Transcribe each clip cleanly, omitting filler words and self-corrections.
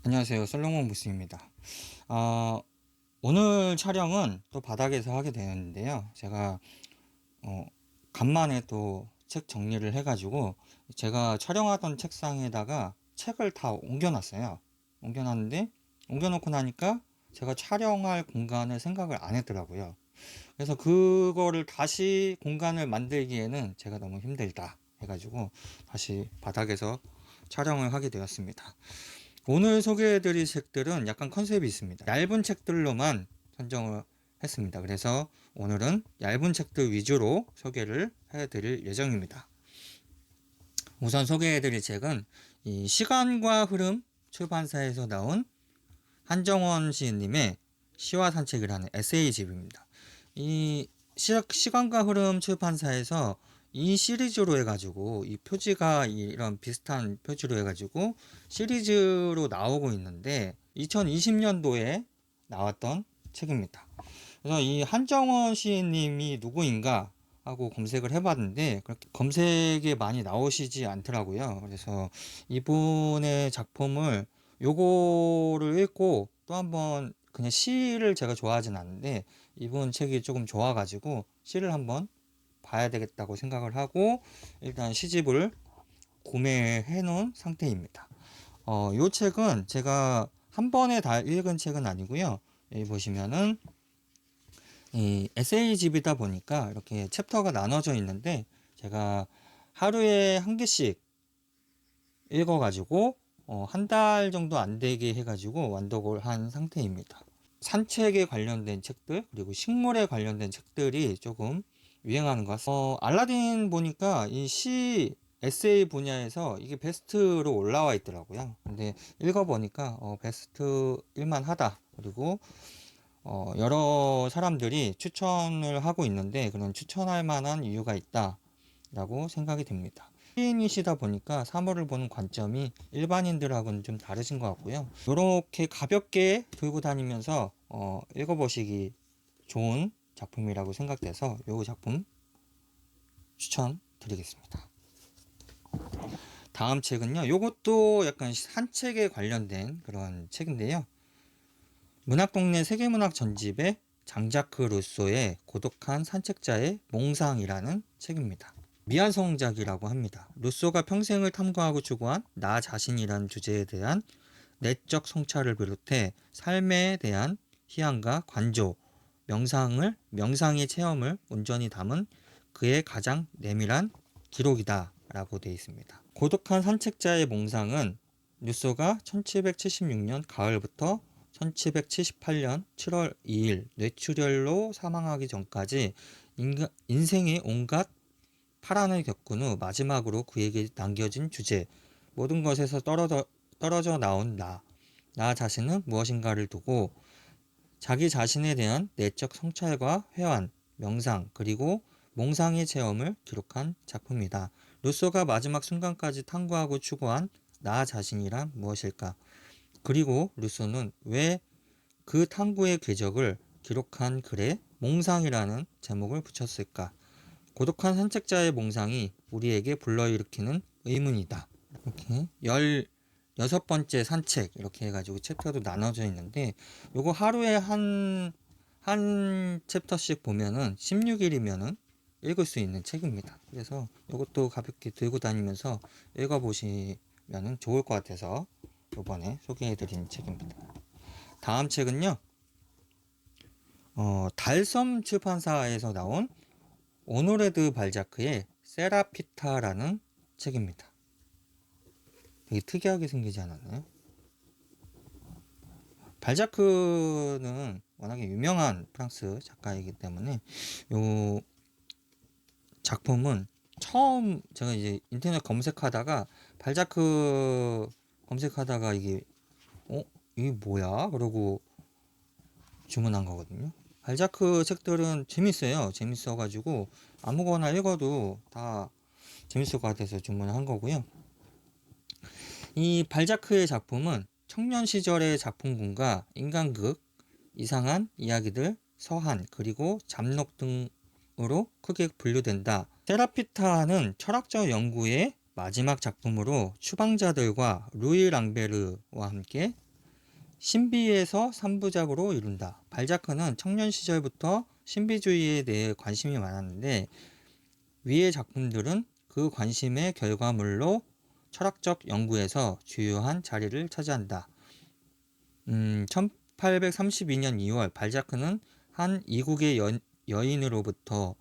안녕하세요. 솔로몬 부스입니다. 어, 오늘 촬영은 또 바닥에서 하게 되는데요. 제가 어, 간만에 또 책 정리를 해가지고 제가 촬영하던 책상에다가 책을 다 옮겨놨어요. 옮겨놨는데 옮겨놓고 나니까 제가 촬영할 공간을 생각을 안 했더라고요. 그래서 그거를 다시 공간을 만들기에는 제가 너무 힘들다 해가지고 다시 바닥에서 촬영을 하게 되었습니다. 오늘 소개해드릴 책들은 약간 컨셉이 있습니다. 얇은 책들로만 선정을 했습니다. 그래서 오늘은 얇은 책들 위주로 소개를 해드릴 예정입니다. 우선 소개해드릴 책은 이 시간과 흐름 출판사에서 나온 한정원 시인님의 시와 산책이라는 에세이집입니다. 이 시간과 흐름 출판사에서 이 시리즈로 해가지고 이 표지가 이런 비슷한 표지로 해가지고 시리즈로 나오고 있는데 2020년도에 나왔던 책입니다. 그래서 이 한정원 시인님이 누구인가 하고 검색을 해봤는데 그렇게 검색에 많이 나오시지 않더라고요. 그래서 이분의 작품을 요거를 읽고 또 한번 그냥 시를 제가 좋아하진 않는데 이분 책이 조금 좋아가지고 시를 한번 봐야 되겠다고 생각을 하고 일단 시집을 구매해 놓은 상태입니다. 요 책은 제가 한 번에 다 읽은 책은 아니고요. 여기 보시면은 이 에세이집이다 보니까 이렇게 챕터가 나눠져 있는데 제가 하루에 한 개씩 읽어가지고 한 달 정도 안 되게 해가지고 완독을 한 상태입니다. 산책에 관련된 책들 그리고 식물에 관련된 책들이 조금 유행하는 것 같습니다. 알라딘 보니까 이 시 에세이 분야에서 이게 베스트로 올라와 있더라고요. 근데 읽어보니까 베스트 일만하다. 그리고 여러 사람들이 추천을 하고 있는데 그런 추천할 만한 이유가 있다라고 생각이 됩니다. 시인이시다 보니까 사물을 보는 관점이 일반인들하고는 좀 다르신 것 같고요. 이렇게 가볍게 들고 다니면서 읽어보시기 좋은 작품이라고 생각돼서 이 작품 추천드리겠습니다. 다음 책은요. 이것도 약간 산책에 관련된 그런 책인데요. 문학동네 세계문학 전집의 장자크 루소의 고독한 산책자의 몽상이라는 책입니다. 미완성작이라고 합니다. 루소가 평생을 탐구하고 추구한 나 자신이라는 주제에 대한 내적 성찰을 비롯해 삶에 대한 희망과 관조, 명상의 체험을 온전히 담은 그의 가장 내밀한 기록이다 라고 되어 있습니다. 고독한 산책자의 몽상은 루소가 1776년 가을부터 1778년 7월 2일 뇌출혈로 사망하기 전까지 인생의 온갖 파란을 겪은 후 마지막으로 그에게 남겨진 주제, 모든 것에서 떨어져 나온 나 자신은 무엇인가를 두고 자기 자신에 대한 내적 성찰과 회환, 명상, 그리고 몽상의 체험을 기록한 작품이다. 루소가 마지막 순간까지 탐구하고 추구한 나 자신이란 무엇일까? 그리고 루소는 왜 그 탐구의 궤적을 기록한 글에 몽상이라는 제목을 붙였을까? 고독한 산책자의 몽상이 우리에게 불러일으키는 의문이다. 이렇게 16번째 산책 이렇게 해가지고 챕터도 나눠져 있는데 요거 하루에 한 챕터씩 보면은 16일이면은 읽을 수 있는 책입니다. 그래서 이것도 가볍게 들고 다니면서 읽어보시면은 좋을 것 같아서 이번에 소개해드린 책입니다. 다음 책은요, 달섬 출판사에서 나온 오노레드 발자크의 세라피타라는 책입니다. 되게 특이하게 생기지 않았나요? 발자크는 워낙에 유명한 프랑스 작가이기 때문에 요 작품은 처음 제가 이제 인터넷 검색하다가 발자크 검색하다가 이게 뭐야? 그러고 주문한 거거든요. 발자크 책들은 재밌어요. 재밌어가지고 아무거나 읽어도 다 재밌을 것 같아서 주문한 거고요. 이 발자크의 작품은 청년 시절의 작품군과 인간극, 이상한 이야기들, 서한, 그리고 잡록 등으로 크게 분류된다. 세라피타는 철학적 연구의 마지막 작품으로 추방자들과 루이 랑베르와 함께 신비에서 3부작으로 이룬다. 발자크는 청년 시절부터 신비주의에 대해 관심이 많았는데 위의 작품들은 그 관심의 결과물로 철학적 연구에서 주요한 자리를 차지한다. 1832년 2월 발자크는 한 이국의 여인으로부터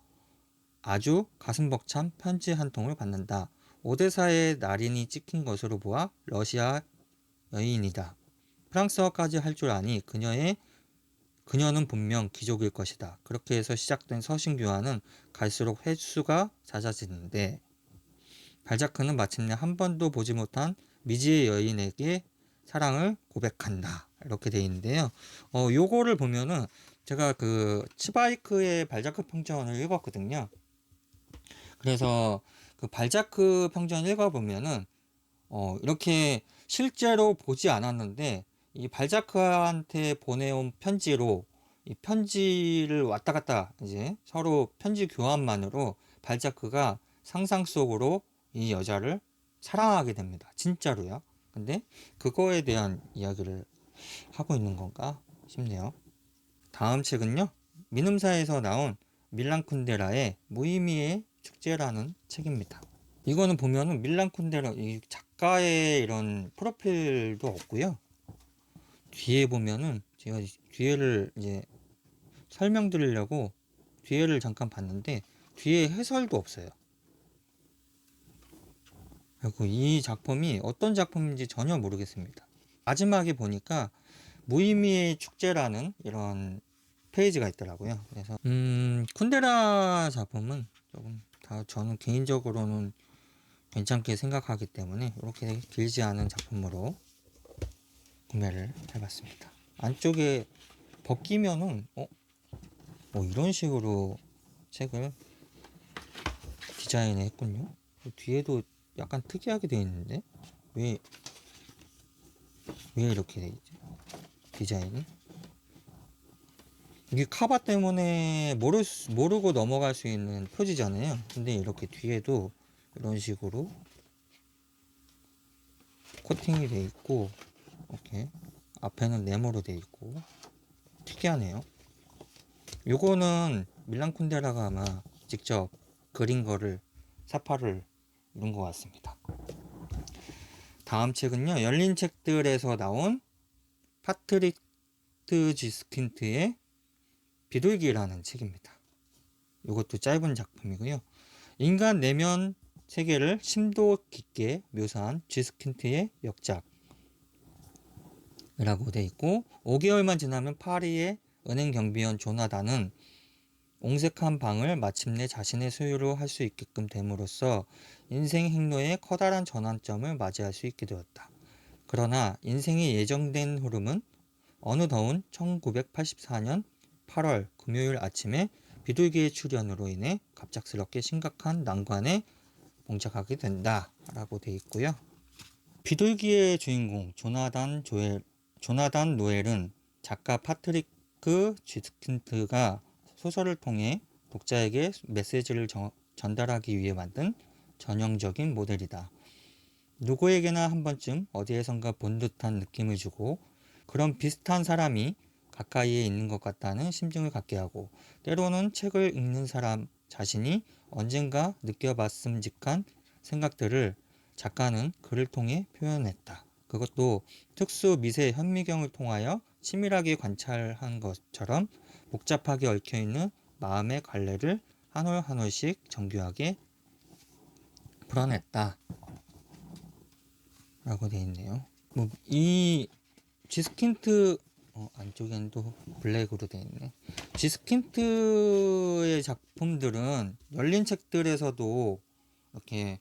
아주 가슴 벅찬 편지 한 통을 받는다. 오데사의 날인이 찍힌 것으로 보아 러시아 여인이다. 프랑스어까지 할 줄 아니 그녀는 분명 귀족일 것이다. 그렇게 해서 시작된 서신 교환은 갈수록 횟수가 잦아지는데 발자크는 마침내 한 번도 보지 못한 미지의 여인에게 사랑을 고백한다. 이렇게 돼 있는데요. 요거를 보면은 제가 그 치바이크의 발자크 평전을 읽었거든요. 그래서 그 발자크 평전 읽어보면은 이렇게 실제로 보지 않았는데 이 발자크한테 보내온 편지로 이 편지를 왔다 갔다 이제 서로 편지 교환만으로 발자크가 상상 속으로 이 여자를 사랑하게 됩니다. 진짜로요. 근데 그거에 대한 이야기를 하고 있는 건가 싶네요. 다음 책은요. 민음사에서 나온 밀란 쿤데라의 무의미의 축제라는 책입니다. 이거는 보면은 밀란 쿤데라 이 작가의 이런 프로필도 없고요. 뒤에 보면은 제가 뒤에를 이제 설명드리려고 뒤에를 잠깐 봤는데 뒤에 해설도 없어요. 그리고 이 작품이 어떤 작품인지 전혀 모르겠습니다. 마지막에 보니까 무의미의 축제라는 이런 페이지가 있더라고요. 그래서 쿤데라 작품은 조금 다 저는 개인적으로는 괜찮게 생각하기 때문에 이렇게 길지 않은 작품으로 구매를 해봤습니다. 안쪽에 벗기면은 이런 식으로 책을 디자인했군요. 뒤에도 약간 특이하게 되어 있는데 왜 이렇게 되어 있지? 디자인이 이게 카바 때문에 모르고 넘어갈 수 있는 표지잖아요. 근데 이렇게 뒤에도 이런 식으로 코팅이 되어 있고 이렇게 앞에는 네모로 되어 있고 특이하네요. 요거는 밀란 쿤데라가 아마 직접 그린 거를 사파를 이룬 것 같습니다. 다음 책은요. 열린 책들에서 나온 파트리트 지스킨트의 비둘기라는 책입니다. 이것도 짧은 작품이고요. 인간 내면 세계를 심도 깊게 묘사한 지스킨트의 역작이라고 되어 있고 5개월만 지나면 파리의 은행 경비원 조나단은 옹색한 방을 마침내 자신의 소유로 할 수 있게끔 됨으로써 인생 행로의 커다란 전환점을 맞이할 수 있게 되었다. 그러나 인생의 예정된 흐름은 어느 더운 1984년 8월 금요일 아침에 비둘기의 출현으로 인해 갑작스럽게 심각한 난관에 봉착하게 된다 라고 되어 있고요. 비둘기의 주인공 조나단 노엘은 작가 파트리크 쥐스킨트가 소설을 통해 독자에게 메시지를 전달하기 위해 만든 전형적인 모델이다. 누구에게나 한 번쯤 어디에선가 본 듯한 느낌을 주고 그런 비슷한 사람이 가까이에 있는 것 같다는 심증을 갖게 하고 때로는 책을 읽는 사람 자신이 언젠가 느껴봤음직한 생각들을 작가는 글을 통해 표현했다. 그것도 특수 미세 현미경을 통하여 치밀하게 관찰한 것처럼 복잡하게 얽혀있는 마음의 갈래를 한 올 한 올씩 정교하게 풀어냈다 라고 되어 있네요. 이 지스킨트 안쪽에는 또 블랙으로 되어 있네. 지스킨트의 작품들은 열린 책들에서도 이렇게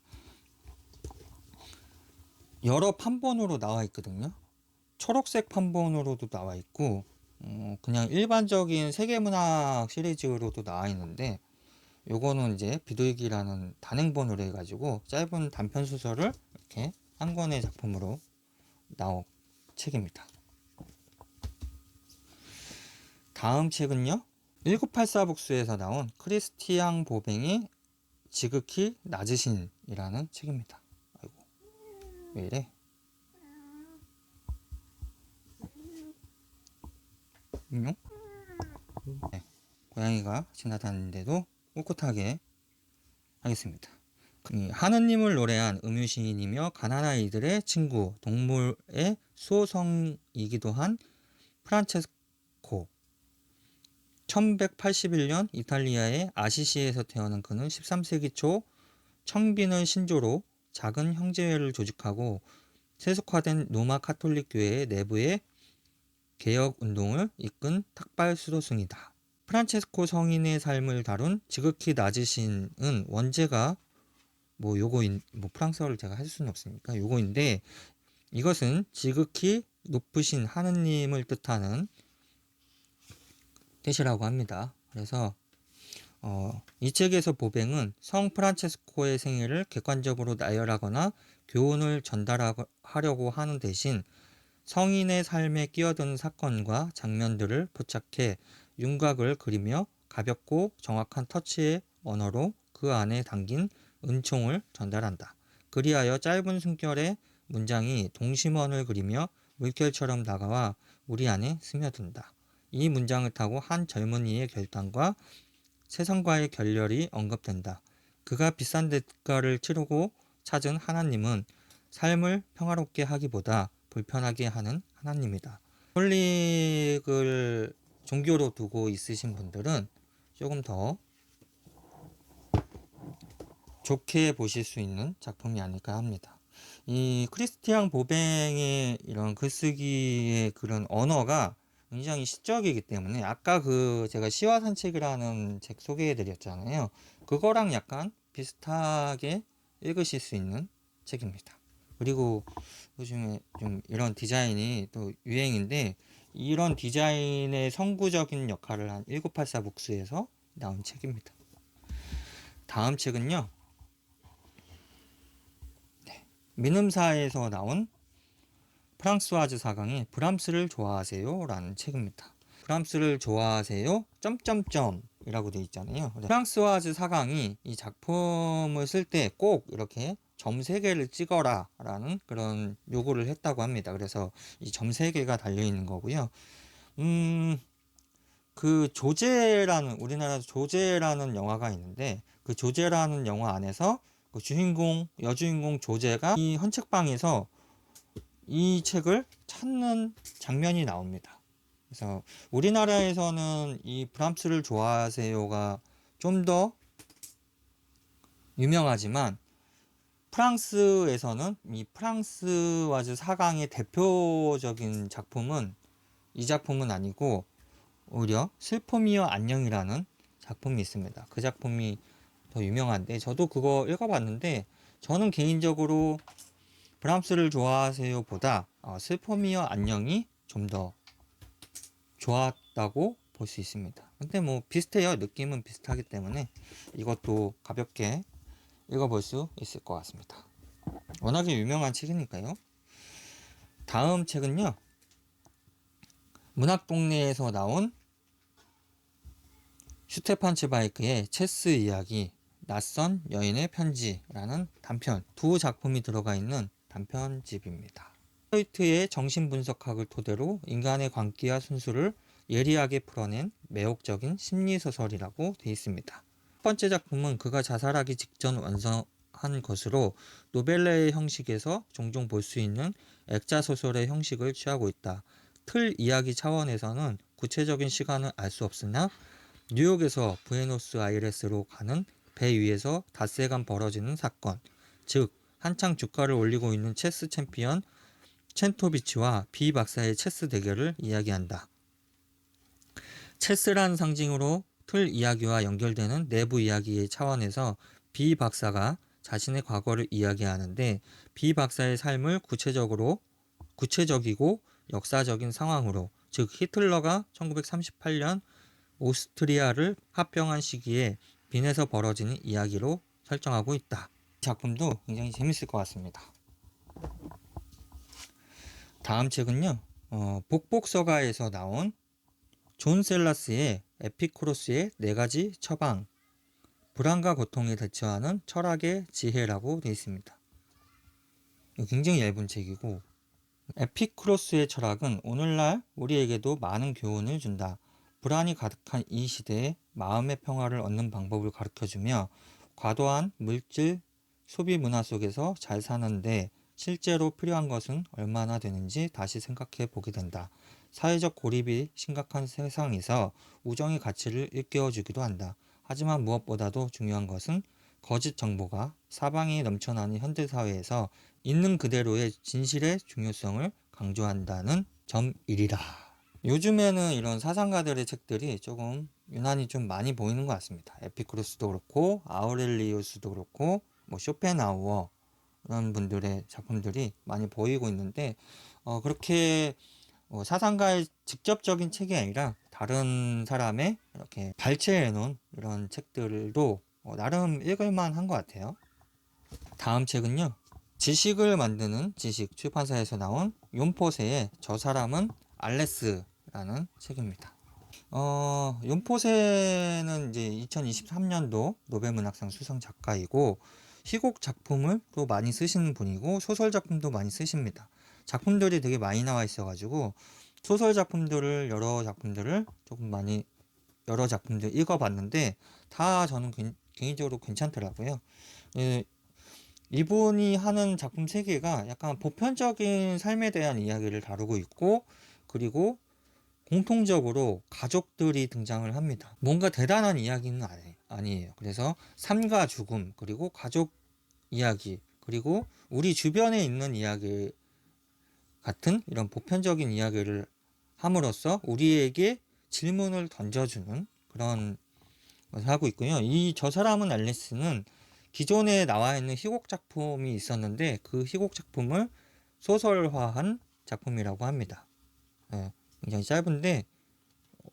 여러 판본으로 나와 있거든요. 초록색 판본으로도 나와 있고 그냥 일반적인 세계문학 시리즈로도 나와 있는데 요거는 이제 비둘기라는 단행본으로 해가지고 짧은 단편 소설을 이렇게 한 권의 작품으로 나온 책입니다. 다음 책은요. 1984 북스에서 나온 크리스티앙 보뱅의 지극히 낮으신이라는 책입니다. 아이고 왜 이래? 인용? 네, 고양이가 지나다니는데도 꿋꿋하게 하겠습니다. 하느님을 노래한 음유시인이며 가난아이들의 친구, 동물의 수호성이기도 한 프란체스코. 1181년 이탈리아의 아시시에서 태어난 그는 13세기 초 청비는 신조로 작은 형제회를 조직하고 세속화된 로마 카톨릭 교회 내부의 개혁 운동을 이끈 탁발 수도승이다. 프란체스코 성인의 삶을 다룬 지극히 낮으신은 원제가 프랑스어를 제가 할 수는 없으니까 요거인데, 이것은 지극히 높으신 하느님을 뜻하는 뜻이라고 합니다. 그래서 이 책에서 보뱅은 성 프란체스코의 생애를 객관적으로 나열하거나 교훈을 전달하려고 하는 대신 성인의 삶에 끼어든 사건과 장면들을 포착해 윤곽을 그리며 가볍고 정확한 터치의 언어로 그 안에 담긴 은총을 전달한다. 그리하여 짧은 숨결의 문장이 동심원을 그리며 물결처럼 다가와 우리 안에 스며든다. 이 문장을 타고 한 젊은이의 결단과 세상과의 결렬이 언급된다. 그가 비싼 대가를 치르고 찾은 하나님은 삶을 평화롭게 하기보다 불편하게 하는 하나님이다. 홀릭을 종교로 두고 있으신 분들은 조금 더 좋게 보실 수 있는 작품이 아닐까 합니다. 이 크리스티앙 보뱅의 이런 글쓰기의 그런 언어가 굉장히 시적이기 때문에 아까 제가 시와 산책이라는 책 소개해 드렸잖아요. 그거랑 약간 비슷하게 읽으실 수 있는 책입니다. 그리고 요즘에 좀 이런 디자인이 또 유행인데, 이런 디자인의 선구적인 역할을 한 1984 북스에서 나온 책입니다. 다음 책은요, 민음사에서 나온 프랑스와즈 사강의 브람스를 좋아하세요? 라는 책입니다. 브람스를 좋아하세요? 점점점 이라고 되어 있잖아요. 프랑스와즈 사강이 이 작품을 쓸 때 꼭 이렇게 점 3개를 찍어라 라는 그런 요구를 했다고 합니다. 그래서 이 점 3개가 달려있는 거고요. 그 조제라는, 우리나라 조제라는 영화가 있는데, 그 조제라는 영화 안에서 그 여주인공 조제가 이 헌책방에서 이 책을 찾는 장면이 나옵니다. 그래서 우리나라에서는 이 브람스를 좋아하세요가 좀 더 유명하지만, 프랑스에서는 이 프랑스와즈 사강의 대표적인 작품은 이 작품은 아니고 오히려 슬픔이여 안녕이라는 작품이 있습니다. 그 작품이 더 유명한데, 저도 그거 읽어봤는데 저는 개인적으로 브람스를 좋아하세요 보다 슬픔이여 안녕이 좀 더 좋았다고 볼 수 있습니다. 근데 뭐 비슷해요. 느낌은 비슷하기 때문에 이것도 가볍게 읽어볼 수 있을 것 같습니다. 워낙에 유명한 책이니까요. 다음 책은요, 문학동네에서 나온 슈테판 츠바이크의 체스 이야기, 낯선 여인의 편지라는 단편, 두 작품이 들어가 있는 단편집입니다. 프로이트의 정신분석학을 토대로 인간의 광기와 순수를 예리하게 풀어낸 매혹적인 심리소설이라고 되어 있습니다. 첫 번째 작품은 그가 자살하기 직전 완성한 것으로 노벨레의 형식에서 종종 볼 수 있는 액자소설의 형식을 취하고 있다. 틀 이야기 차원에서는 구체적인 시간은 알 수 없으나 뉴욕에서 부에노스아이레스로 가는 배 위에서 닷새간 벌어지는 사건, 즉 한창 주가를 올리고 있는 체스 챔피언 첸토비치와 비 박사의 체스 대결을 이야기한다. 체스란 상징으로 틀 이야기와 연결되는 내부 이야기의 차원에서 비 박사가 자신의 과거를 이야기하는데, 비 박사의 삶을 구체적이고 역사적인 상황으로, 즉 히틀러가 1938년 오스트리아를 합병한 시기에 빈에서 벌어지는 이야기로 설정하고 있다. 이 작품도 굉장히 재밌을 것 같습니다. 다음 책은요, 복복서가에서 나온 존 셀라스의 에피쿠로스의 4가지 처방, 불안과 고통에 대처하는 철학의 지혜라고 되어 있습니다. 굉장히 얇은 책이고 에피쿠로스의 철학은 오늘날 우리에게도 많은 교훈을 준다. 불안이 가득한 이 시대에 마음의 평화를 얻는 방법을 가르쳐주며 과도한 물질 소비 문화 속에서 잘 사는데 실제로 필요한 것은 얼마나 되는지 다시 생각해 보게 된다. 사회적 고립이 심각한 세상에서 우정의 가치를 일깨워 주기도 한다. 하지만 무엇보다도 중요한 것은 거짓 정보가 사방이 넘쳐나는 현대사회에서 있는 그대로의 진실의 중요성을 강조한다는 점이리라. 요즘에는 이런 사상가들의 책들이 조금 유난히 좀 많이 보이는 것 같습니다. 에피쿠로스도 그렇고 아우렐리우스도 그렇고 뭐 쇼펜하우어 이런 분들의 작품들이 많이 보이고 있는데 그렇게 사상가의 직접적인 책이 아니라 다른 사람의 이렇게 발췌해 놓은 이런 책들도 나름 읽을만 한 것 같아요. 다음 책은요. 지식을 만드는 지식 출판사에서 나온 윤포세의 저 사람은 알레스라는 책입니다. 윤포세는 이제 2023년도 노벨문학상 수상 작가이고 희곡 작품을 또 많이 쓰시는 분이고 소설 작품도 많이 쓰십니다. 작품들이 되게 많이 나와 있어가지고 소설 작품들을 여러 작품들 읽어봤는데 다 저는 개인적으로 괜찮더라고요. 예, 이분이 하는 작품 세계가 약간 보편적인 삶에 대한 이야기를 다루고 있고 그리고 공통적으로 가족들이 등장을 합니다. 뭔가 대단한 이야기는 아니에요. 그래서 삶과 죽음 그리고 가족 이야기 그리고 우리 주변에 있는 이야기 같은 이런 보편적인 이야기를 함으로써 우리에게 질문을 던져주는 그런 것을 하고 있고요. 이 저 사람은 알레스는 기존에 나와 있는 희곡 작품이 있었는데 그 희곡 작품을 소설화한 작품이라고 합니다. 예, 굉장히 짧은데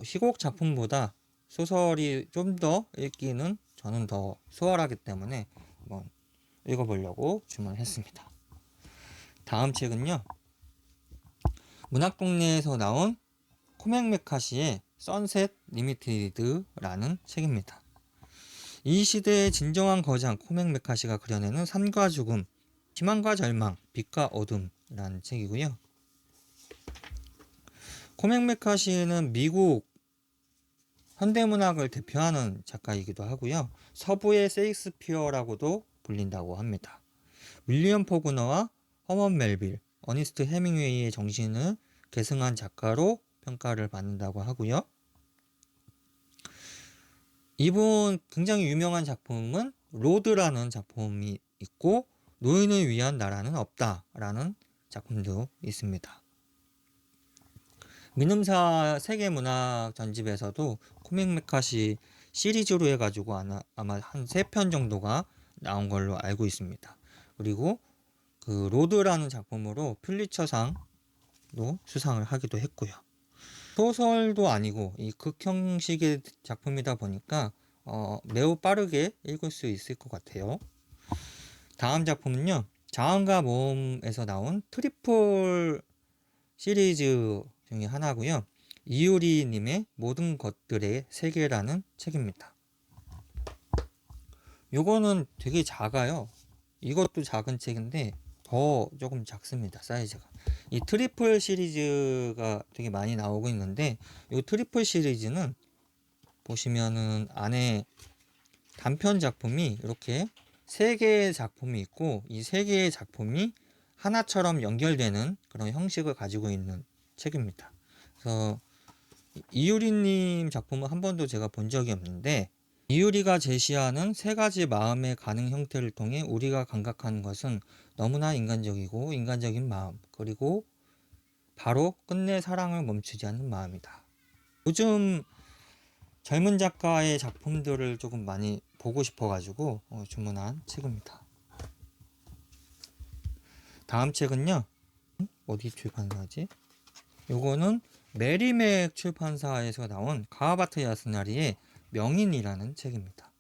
희곡 작품보다 소설이 좀 더 읽기는 저는 더 수월하기 때문에 한번 읽어보려고 주문했습니다. 다음 책은요. 문학동네에서 나온 코맥 메카시의 선셋 리미티드라는 책입니다. 이 시대의 진정한 거장 코맥 메카시가 그려내는 삶과 죽음, 희망과 절망, 빛과 어둠이라는 책이고요. 코맥 메카시는 미국 현대문학을 대표하는 작가이기도 하고요. 서부의 세익스피어라고도 불린다고 합니다. 윌리엄 포그너와 허먼 멜빌, 어니스트 해밍웨이의 정신을 계승한 작가로 평가를 받는다고 하고요. 이분 굉장히 유명한 작품은 로드라는 작품이 있고 노인을 위한 나라는 없다라는 작품도 있습니다. 민음사 세계문학 전집에서도 코믹 메카시 시리즈로 해가지고 아마 한 3편 정도가 나온 걸로 알고 있습니다. 그리고 그 로드라는 작품으로 퓰리처상도 수상을 하기도 했고요. 소설도 아니고 이 극형식의 작품이다 보니까 매우 빠르게 읽을 수 있을 것 같아요. 다음 작품은요. 자원과 모험에서 나온 트리플 시리즈 중에 하나고요. 이유리님의 모든 것들의 세계라는 책입니다. 요거는 되게 작아요. 이것도 작은 책인데 더 조금 작습니다. 사이즈가. 이 트리플 시리즈가 되게 많이 나오고 있는데 이 트리플 시리즈는 보시면은 안에 단편 작품이 이렇게 3개의 작품이 있고 이 3개의 작품이 하나처럼 연결되는 그런 형식을 가지고 있는 책입니다. 그래서 이유리님 작품은 한 번도 제가 본 적이 없는데 이유리가 제시하는 3가지 마음의 가능 형태를 통해 우리가 감각하는 것은 너무나 인간적이고 인간적인 마음 그리고 바로 끝내 사랑을 멈추지 않는 마음이다. 요즘 젊은 작가의 작품들을 조금 많이 보고 싶어가지고 주문한 책입니다. 다음 책은요. 어디 출판사지? 요거는 메리맥 출판사에서 나온 가와바트 야스나리의 명인이라는 책입니다.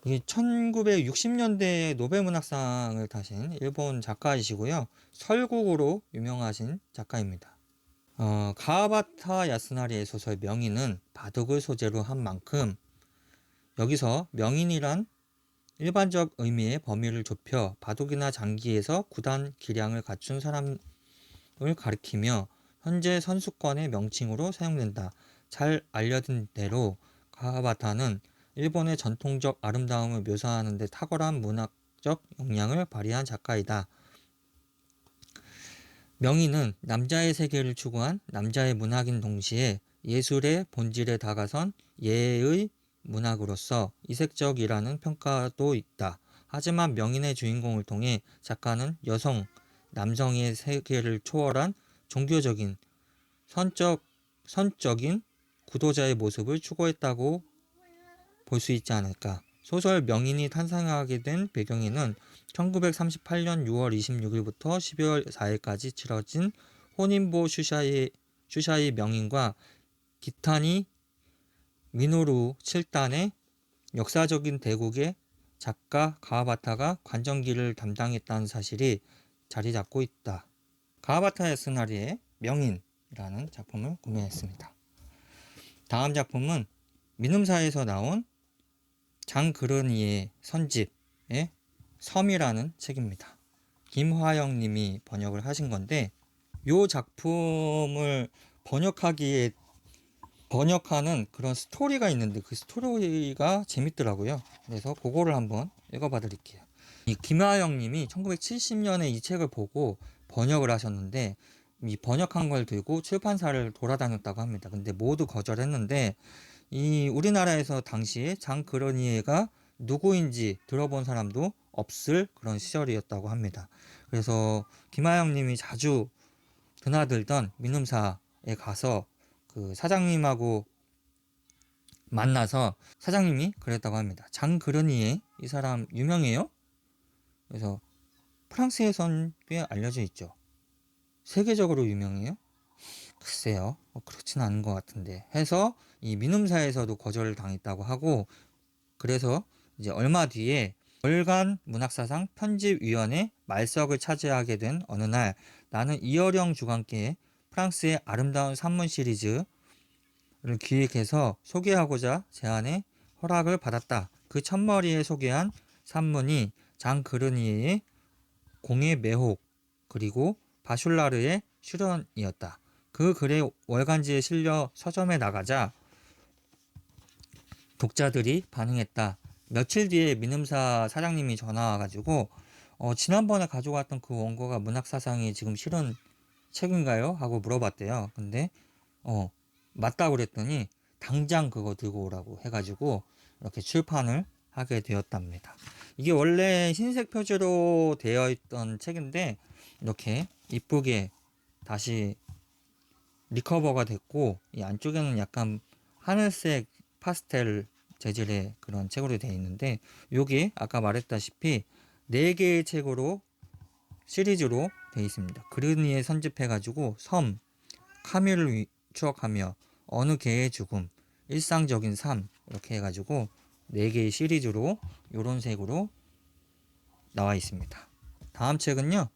이게 1960년대에 노벨문학상을 타신 일본 작가이시고요. 설국으로 유명하신 작가입니다. 가와바타 야스나리의 소설 명인은 바둑을 소재로 한 만큼 여기서 명인이란 일반적 의미의 범위를 좁혀 바둑이나 장기에서 구단 기량을 갖춘 사람을 가리키며 현재 선수권의 명칭으로 사용된다. 잘 알려진 대로 가와바타는 일본의 전통적 아름다움을 묘사하는 데 탁월한 문학적 역량을 발휘한 작가이다. 명인은 남자의 세계를 추구한 남자의 문학인 동시에 예술의 본질에 다가선 예의 문학으로서 이색적이라는 평가도 있다. 하지만 명인의 주인공을 통해 작가는 여성, 남성의 세계를 초월한 종교적인, 선적인 구도자의 모습을 추구했다고 볼 수 있지 않을까. 소설 명인이 탄생하게 된 배경에는 1938년 6월 26일부터 12월 4일까지 치러진 호닌보 슈샤이 명인과 기타니 미노루 7단의 역사적인 대국의 작가 가와바타가 관전기를 담당했다는 사실이 자리 잡고 있다. 가와바타 야스나리의 명인이라는 작품을 구매했습니다. 다음 작품은 민음사에서 나온 장그르니의 선집의 섬이라는 책입니다. 김화영 님이 번역을 하신 건데, 이 작품을 번역하는 그런 스토리가 있는데 그 스토리가 재밌더라고요. 그래서 그거를 한번 읽어봐 드릴게요. 이 김화영 님이 1970년에 이 책을 보고 번역을 하셨는데, 이 번역한 걸 들고 출판사를 돌아다녔다고 합니다. 근데 모두 거절했는데, 이 우리나라에서 당시에 장그러니에가 누구인지 들어본 사람도 없을 그런 시절이었다고 합니다. 그래서 김하영 님이 자주 드나들던 민음사에 가서 그 사장님하고 만나서 사장님이 그랬다고 합니다. 장그러니에 이 사람 유명해요? 그래서 프랑스에선 꽤 알려져 있죠. 세계적으로 유명해요? 글쎄요, 그렇진 않은 것 같은데 해서 이 민음사에서도 거절을 당했다고 하고, 그래서 이제 얼마 뒤에 월간 문학사상 편집위원회 말석을 차지하게 된 어느 날, 나는 이어령 주간께 프랑스의 아름다운 산문 시리즈를 기획해서 소개하고자 제안에 허락을 받았다. 그 첫머리에 소개한 산문이 장그르니에의 공의 매혹 그리고 바슐라르의 실현이었다. 그 글이 월간지에 실려 서점에 나가자 독자들이 반응했다. 며칠 뒤에 민음사 사장님이 전화 와가지고 지난번에 가져갔던 그 원고가 문학사상에 지금 실은 책인가요? 하고 물어봤대요. 근데 맞다고 그랬더니 당장 그거 들고 오라고 해가지고 이렇게 출판을 하게 되었답니다. 이게 원래 흰색 표지로 되어 있던 책인데 이렇게 이쁘게 다시 리커버가 됐고, 이 안쪽에는 약간 하늘색 파스텔 재질의 그런 책으로 되어 있는데, 요게 아까 말했다시피 4개의 책으로 시리즈로 되어 있습니다. 그르니에 선집해가지고 섬, 카뮈을 추억하며 어느 개의 죽음, 일상적인 삶 이렇게 해가지고 4개의 시리즈로 요런 색으로 나와 있습니다. 다음 책은요,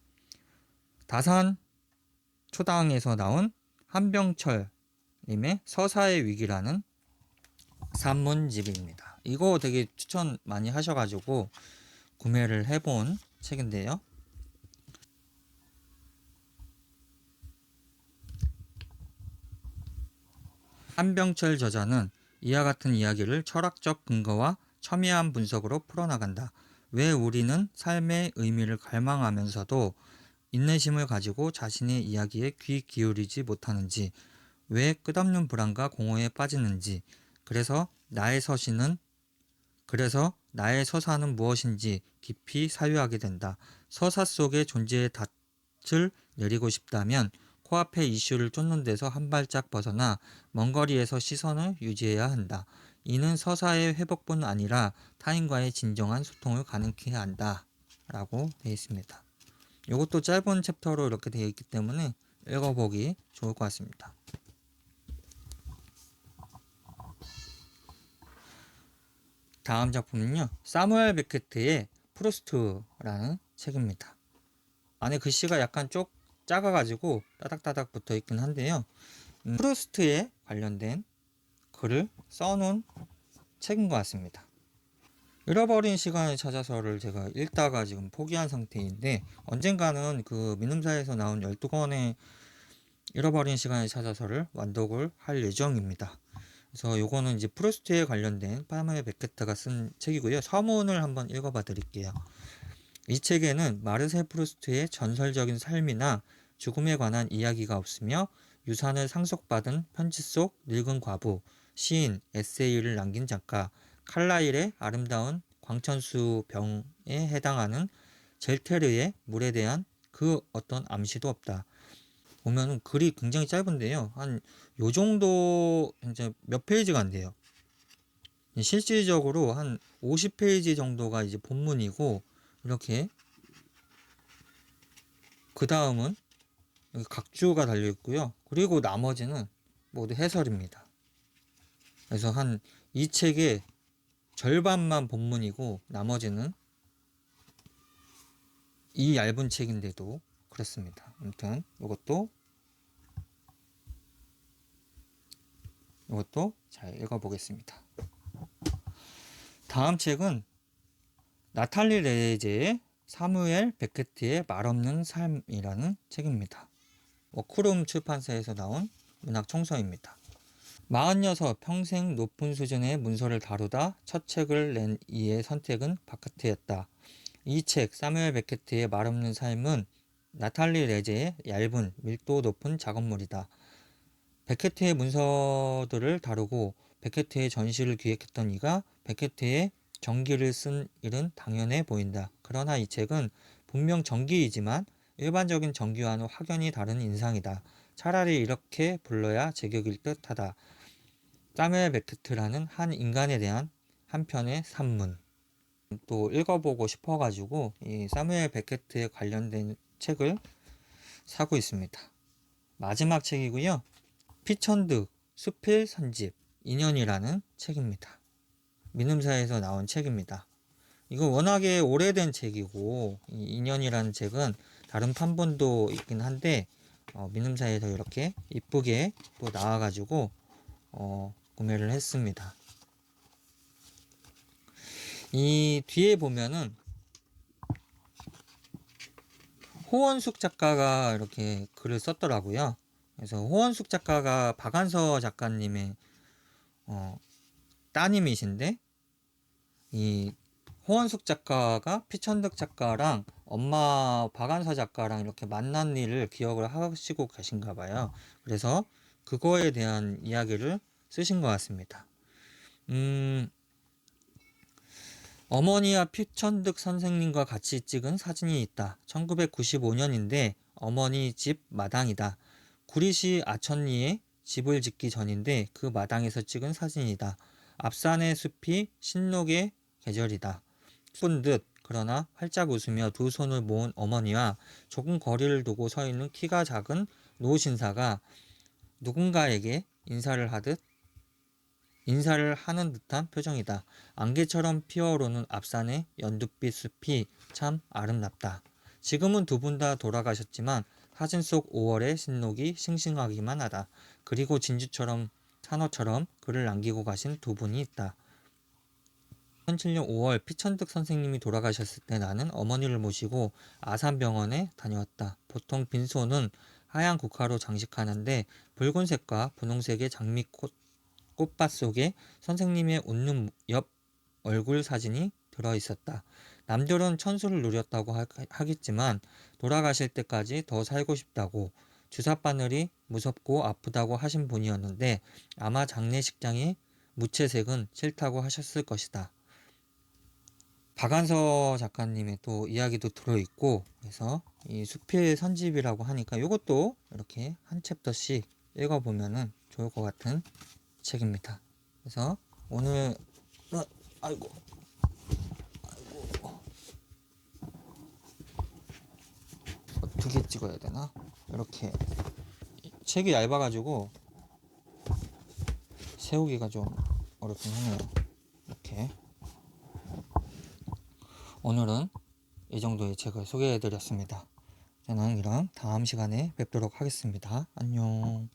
다산 초당에서 나온 한병철 님의 서사의 위기라는 산문집입니다. 이거 되게 추천 많이 하셔가지고 구매를 해본 책인데요. 한병철 저자는 이와 같은 이야기를 철학적 근거와 첨예한 분석으로 풀어나간다. 왜 우리는 삶의 의미를 갈망하면서도 인내심을 가지고 자신의 이야기에 귀 기울이지 못하는지, 왜 끝없는 불안과 공허에 빠지는지, 그래서 나의 서사는 무엇인지 깊이 사유하게 된다. 서사 속의 존재의 닻을 내리고 싶다면 코앞의 이슈를 쫓는 데서 한 발짝 벗어나 먼 거리에서 시선을 유지해야 한다. 이는 서사의 회복뿐 아니라 타인과의 진정한 소통을 가능케 한다. 라고 되어 있습니다. 이것도 짧은 챕터로 이렇게 되어 있기 때문에 읽어보기 좋을 것 같습니다. 다음 작품은요, 사무엘 베케트의 프루스트라는 책입니다. 안에 글씨가 약간 쪽 작아가지고 따닥따닥 붙어 있긴 한데요, 프루스트에 관련된 글을 써놓은 책인 것 같습니다. 잃어버린 시간을 찾아서를 제가 읽다가 지금 포기한 상태인데, 언젠가는 그 민음사에서 나온 12권의 잃어버린 시간을 찾아서를 완독을 할 예정입니다. 그래서 요거는 이제 프루스트에 관련된 파마의 베케트가 쓴 책이고요. 서문을 한번 읽어봐 드릴게요. 이 책에는 마르셀 프루스트의 전설적인 삶이나 죽음에 관한 이야기가 없으며 유산을 상속받은 편지 속 늙은 과부, 시인, 에세이를 남긴 작가 칼라일의 아름다운 광천수 병에 해당하는 젤테르의 물에 대한 그 어떤 암시도 없다. 보면은 글이 굉장히 짧은데요. 한 요 정도 이제 몇 페이지가 안 돼요. 실질적으로 한 50페이지 정도가 이제 본문이고, 이렇게 그 다음은 각주가 달려 있고요. 그리고 나머지는 모두 해설입니다. 그래서 한 이 책의 절반만 본문이고 나머지는 이 얇은 책인데도 그렇습니다. 아무튼 이것도 잘 읽어보겠습니다. 다음 책은 나탈리 레제의 사무엘 베케트의 말없는 삶이라는 책입니다. 워크룸 출판사에서 나온 문학 총서입니다. 46 평생 높은 수준의 문서를 다루다 첫 책을 낸 이의 선택은 바카트였다. 이 책 사무엘 베케트의 말없는 삶은 나탈리 레제의 얇은 밀도 높은 작업물이다. 베케트의 문서들을 다루고 베케트의 전시를 기획했던 이가 베케트의 전기를 쓴 일은 당연해 보인다. 그러나 이 책은 분명 전기이지만 일반적인 전기와는 확연히 다른 인상이다. 차라리 이렇게 불러야 제격일 듯하다. 사무엘 베케트라는 한 인간에 대한 한 편의 산문. 또 읽어보고 싶어가지고 이 사무엘 베케트에 관련된 책을 사고 있습니다. 마지막 책이고요. 피천득 수필 선집 2년이라는 책입니다. 민음사에서 나온 책입니다. 이거 워낙에 오래된 책이고 이 2년이라는 책은 다른 판본도 있긴 한데 민음사에서 이렇게 이쁘게 또 나와가지고 구매를 했습니다. 이 뒤에 보면은 호원숙 작가가 이렇게 글을 썼더라고요. 그래서 호원숙 작가가 박안서 작가님의 따님이신데, 이 호원숙 작가가 피천득 작가랑 엄마 박안서 작가랑 이렇게 만난 일을 기억을 하시고 계신가 봐요. 그래서 그거에 대한 이야기를 쓰신 것 같습니다. 어머니와 피천득 선생님과 같이 찍은 사진이 있다. 1995년인데 어머니 집 마당이다. 구리시 아천리에 집을 짓기 전인데 그 마당에서 찍은 사진이다. 앞산의 숲이 신록의 계절이다. 쁜 듯 그러나 활짝 웃으며 두 손을 모은 어머니와 조금 거리를 두고 서 있는 키가 작은 노신사가 누군가에게 인사를 하는 듯한 표정이다. 안개처럼 피어오르는 앞산의 연두빛 숲이 참 아름답다. 지금은 두 분 다 돌아가셨지만 사진 속 5월의 신록이 싱싱하기만 하다. 그리고 진주처럼 산호처럼 글을 남기고 가신 두 분이 있다. 2007년 5월 피천득 선생님이 돌아가셨을 때 나는 어머니를 모시고 아산병원에 다녀왔다. 보통 빈소는 하얀 국화로 장식하는데 붉은색과 분홍색의 꽃밭 속에 선생님의 웃는 옆 얼굴 사진이 들어있었다. 남들은 천수를 누렸다고 하겠지만 돌아가실 때까지 더 살고 싶다고 주삿바늘이 무섭고 아프다고 하신 분이었는데 아마 장례식장의 무채색은 싫다고 하셨을 것이다. 박안서 작가님의 또 이야기도 들어있고, 그래서 이 수필 선집이라고 하니까 이것도 이렇게 한 챕터씩 읽어보면 좋을 것 같은 책입니다. 그래서 오늘은 아이고 어떻게 찍어야 되나? 이렇게 책이 얇아가지고 세우기가 좀 어렵긴 하네요. 이렇게 오늘은 이 정도의 책을 소개해드렸습니다. 저는 그럼 다음 시간에 뵙도록 하겠습니다. 안녕.